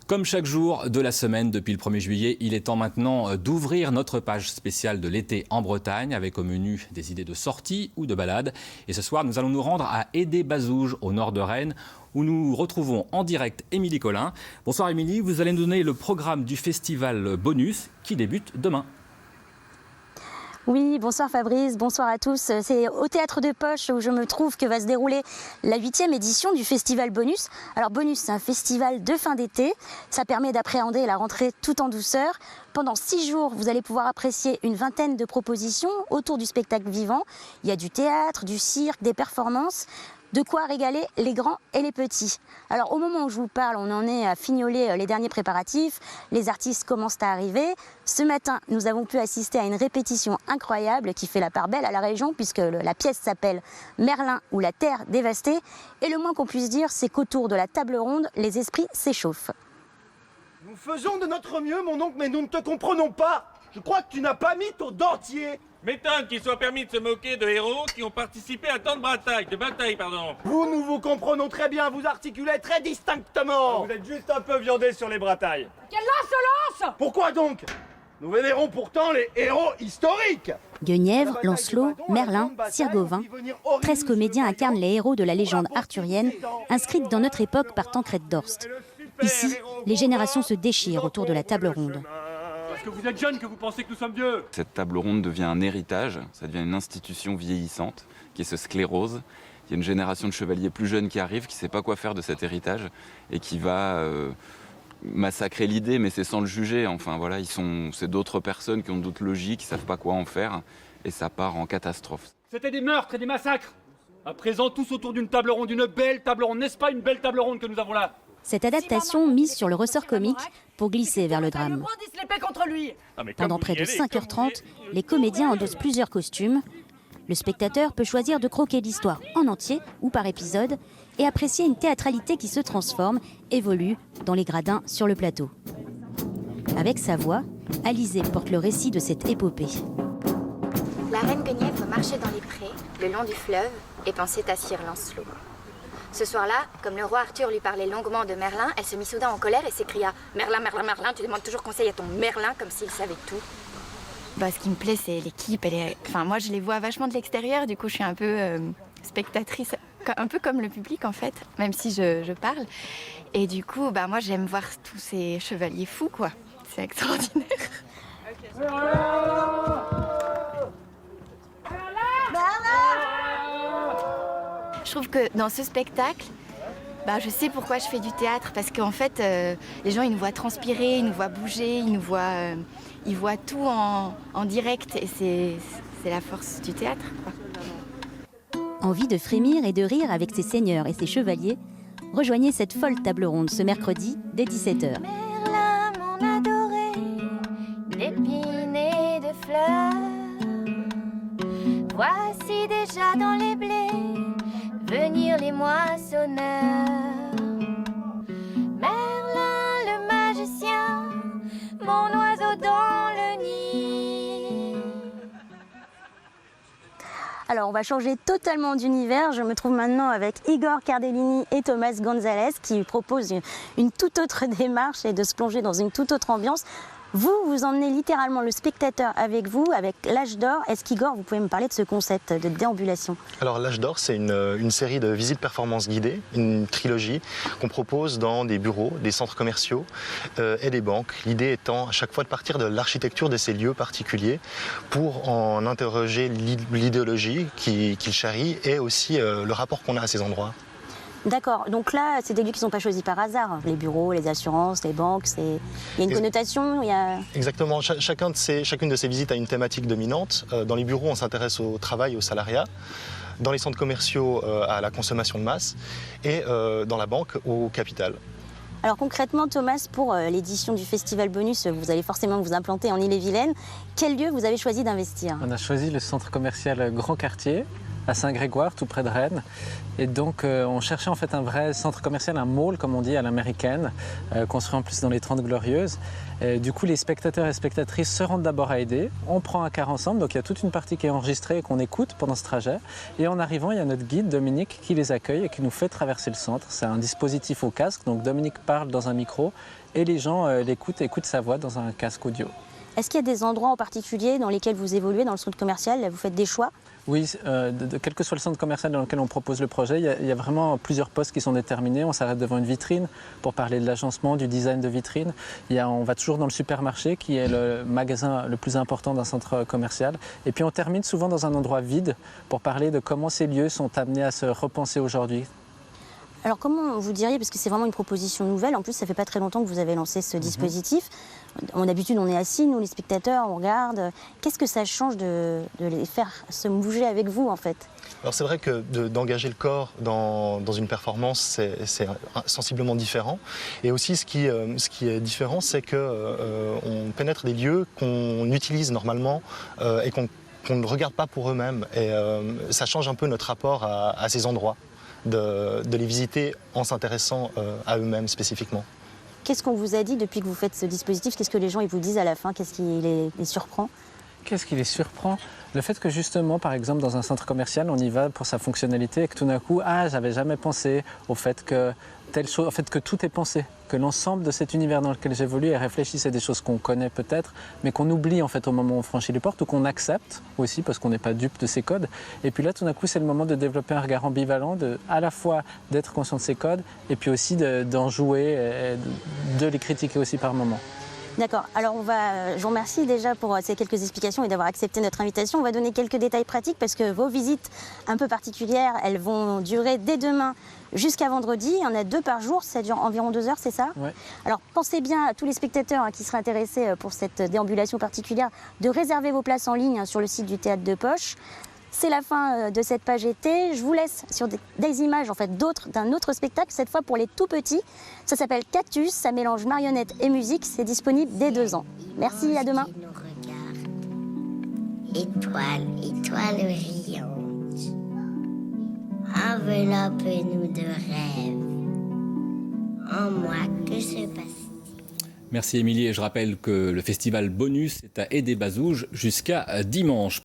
Comme chaque jour de la semaine depuis le 1er juillet, il est temps maintenant d'ouvrir notre page spéciale de l'été en Bretagne avec au menu des idées de sortie ou de balade. Et ce soir, nous allons nous rendre à Édé-Bazouges, au nord de Rennes, où nous retrouvons en direct Émilie Collin. Bonsoir Émilie, vous allez nous donner le programme du festival Bonus qui débute demain. Oui, bonsoir Fabrice, bonsoir à tous. C'est au Théâtre de Poche où je me trouve que va se dérouler la 8e édition du festival Bonus. Alors Bonus, c'est un festival de fin d'été. Ça permet d'appréhender la rentrée tout en douceur. Pendant 6 jours, vous allez pouvoir apprécier une vingtaine de propositions autour du spectacle vivant. Il y a du théâtre, du cirque, des performances. De quoi régaler les grands et les petits. Alors au moment où je vous parle, on en est à fignoler les derniers préparatifs. Les artistes commencent à arriver. Ce matin, nous avons pu assister à une répétition incroyable qui fait la part belle à la région puisque la pièce s'appelle Merlin ou la terre dévastée. Et le moins qu'on puisse dire, c'est qu'autour de la table ronde, les esprits s'échauffent. Nous faisons de notre mieux, mon oncle, mais nous ne te comprenons pas. Je crois que tu n'as pas mis ton dentier. M'étonne qu'il soit permis de se moquer de héros qui ont participé à tant de batailles. Nous vous comprenons très bien, vous articulez très distinctement. Vous êtes juste un peu viandé sur les batailles. Quelle insolence! Pourquoi donc? Nous vénérons pourtant les héros historiques. Guenièvre, Lancelot, Merlin, Sir Gawain, 13 comédiens incarnent les héros de la légende arthurienne, inscrite dans notre époque par Tancred d'Orst. Ici, les générations se déchirent autour de la table ronde. Parce que vous êtes jeune que vous pensez que nous sommes vieux. Cette table ronde devient un héritage, ça devient une institution vieillissante qui se sclérose. Il y a une génération de chevaliers plus jeunes qui arrive, qui ne sait pas quoi faire de cet héritage et qui va massacrer l'idée, mais c'est sans le juger. Enfin voilà, c'est d'autres personnes qui ont d'autres logiques, qui ne savent pas quoi en faire et ça part en catastrophe. C'était des meurtres et des massacres. À présent, tous autour d'une table ronde, une belle table ronde. N'est-ce pas une belle table ronde que nous avons là? Cette adaptation mise sur le ressort comique pour glisser vers le drame. Pendant près de 5h30, les comédiens endossent plusieurs costumes. Le spectateur peut choisir de croquer l'histoire en entier ou par épisode et apprécier une théâtralité qui se transforme, évolue dans les gradins sur le plateau. Avec sa voix, Alizée porte le récit de cette épopée. La reine Guenièvre marchait dans les prés, le long du fleuve, et pensait à Sir Lancelot. Ce soir-là, comme le roi Arthur lui parlait longuement de Merlin, elle se mit soudain en colère et s'écria « Merlin, Merlin, Merlin, tu demandes toujours conseil à ton Merlin comme s'il savait tout. » Ce qui me plaît, c'est l'équipe. Moi, je les vois vachement de l'extérieur, du coup, je suis un peu spectatrice, un peu comme le public, en fait, même si je parle. Et du coup, moi, j'aime voir tous ces chevaliers fous, quoi. C'est extraordinaire. Je trouve que dans ce spectacle, je sais pourquoi je fais du théâtre, parce qu'en fait, les gens, ils nous voient transpirer, ils nous voient bouger, ils voient tout en direct, et c'est la force du théâtre, quoi. Envie de frémir et de rire avec ses seigneurs et ses chevaliers, rejoignez cette folle table ronde ce mercredi dès 17h. Merlin, mon adoré, d'épines de fleurs, voici déjà dans les blés venir les moissonneurs. Merlin le magicien, mon oiseau dans le nid. Alors on va changer totalement d'univers. Je me trouve maintenant avec Igor Cardellini et Thomas Gonzalez qui proposent une toute autre démarche et de se plonger dans une toute autre ambiance. Vous emmenez littéralement le spectateur avec vous, avec l'Âge d'Or. Est-ce qu'Igor, vous pouvez me parler de ce concept de déambulation? Alors l'Âge d'Or, c'est une série de visites performances guidées, une trilogie qu'on propose dans des bureaux, des centres commerciaux et des banques. L'idée étant à chaque fois de partir de l'architecture de ces lieux particuliers pour en interroger l'idéologie qu'ils charrient et aussi le rapport qu'on a à ces endroits. D'accord, donc là, c'est des lieux qui ne sont pas choisis par hasard. Les bureaux, les assurances, les banques, il y a une connotation, il y a... Exactement, chacune de ces visites a une thématique dominante. Dans les bureaux, on s'intéresse au travail, au salariat. Dans les centres commerciaux, à la consommation de masse. Et dans la banque, au capital. Alors concrètement, Thomas, pour l'édition du Festival Bonus, vous allez forcément vous implanter en Ille-et-Vilaine. Quel lieu vous avez choisi d'investir? On a choisi le centre commercial Grand Quartier, à Saint-Grégoire, tout près de Rennes. Et donc on cherchait en fait un vrai centre commercial, un mall comme on dit à l'américaine, construit en plus dans les 30 Glorieuses. Et du coup les spectateurs et spectatrices se rendent d'abord à aider, on prend un car ensemble, donc il y a toute une partie qui est enregistrée et qu'on écoute pendant ce trajet. Et en arrivant, il y a notre guide Dominique qui les accueille et qui nous fait traverser le centre. C'est un dispositif au casque, donc Dominique parle dans un micro et les gens l'écoutent, écoutent sa voix dans un casque audio. Est-ce qu'il y a des endroits en particulier dans lesquels vous évoluez dans le centre commercial? Là, vous faites des choix? Oui, quel que soit le centre commercial dans lequel on propose le projet, il y a vraiment plusieurs postes qui sont déterminés. On s'arrête devant une vitrine pour parler de l'agencement, du design de vitrine. On va toujours dans le supermarché qui est le magasin le plus important d'un centre commercial. Et puis on termine souvent dans un endroit vide pour parler de comment ces lieux sont amenés à se repenser aujourd'hui. Alors comment vous diriez, parce que c'est vraiment une proposition nouvelle, en plus ça fait pas très longtemps que vous avez lancé ce dispositif. D'habitude on est assis, nous les spectateurs, on regarde. Qu'est-ce que ça change de les faire se bouger avec vous en fait? Alors c'est vrai que d'engager le corps dans une performance, c'est sensiblement différent. Et aussi ce qui est différent, c'est qu'on pénètre des lieux qu'on utilise normalement et qu'on ne regarde pas pour eux-mêmes. Et ça change un peu notre rapport à ces endroits. De les visiter en s'intéressant à eux-mêmes spécifiquement. Qu'est-ce qu'on vous a dit depuis que vous faites ce dispositif? Qu'est-ce que les gens ils vous disent à la fin? Qu'est-ce qui les surprend? Qu'est-ce qui les surprend? Le fait que justement, par exemple, dans un centre commercial, on y va pour sa fonctionnalité et que tout d'un coup, j'avais jamais pensé au fait que telle chose, en fait que tout est pensé, que l'ensemble de cet univers dans lequel j'évolue et réfléchit, c'est des choses qu'on connaît peut-être, mais qu'on oublie en fait au moment où on franchit les portes ou qu'on accepte aussi parce qu'on n'est pas dupe de ces codes. Et puis là, tout d'un coup, c'est le moment de développer un regard ambivalent, à la fois d'être conscient de ces codes et puis aussi d'en jouer et de les critiquer aussi par moments. D'accord, alors je vous remercie déjà pour ces quelques explications et d'avoir accepté notre invitation. On va donner quelques détails pratiques parce que vos visites un peu particulières, elles vont durer dès demain jusqu'à vendredi. Il y en a 2 par jour, ça dure environ 2 heures, c'est ça? Ouais. Alors pensez bien à tous les spectateurs qui seraient intéressés pour cette déambulation particulière de réserver vos places en ligne sur le site du Théâtre de Poche. C'est la fin de cette page été. Je vous laisse sur des images en fait, d'un autre spectacle, cette fois pour les tout petits. Ça s'appelle Cactus, ça mélange marionnette et musique. C'est disponible dès 2 ans. Merci, à demain. Étoile brillante, enveloppe-nous de rêves. En moi, que se passe-t-il? Merci Émilie et je rappelle que le festival Bonus est à Aidé-Bazouges jusqu'à dimanche.